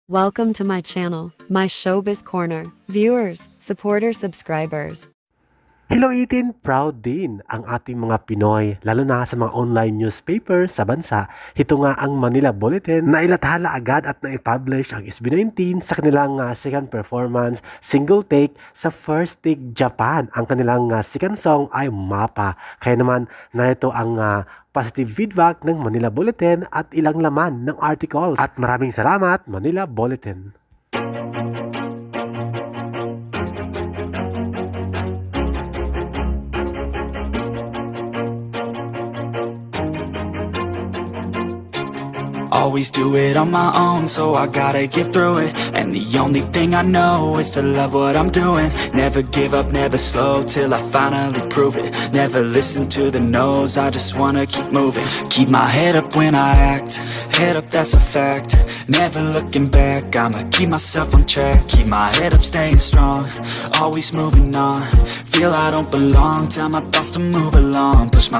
Welcome to my channel, my Showbiz Corner. Viewers, supporters, subscribers. Hello 18, proud din ang ating mga Pinoy, lalo na sa mga online newspaper sa bansa. Ito nga ang Manila Bulletin na ilathala agad at na-publish ang SB19 sa kanilang second performance, single take sa First Take Japan. Ang kanilang second song ay Mapa. Kaya naman narito ang positive feedback ng Manila Bulletin at ilang laman ng articles. At maraming salamat Manila Bulletin. Always do it on my own, so I gotta get through it. And the only thing I know is to love what I'm doing. Never give up, never slow, till I finally prove it. Never listen to the no's, I just wanna keep moving. Keep my head up when I act, head up, that's a fact. Never looking back, I'ma keep myself on track. Keep my head up, staying strong, always moving on. Feel I don't belong, tell my thoughts to move along. Push my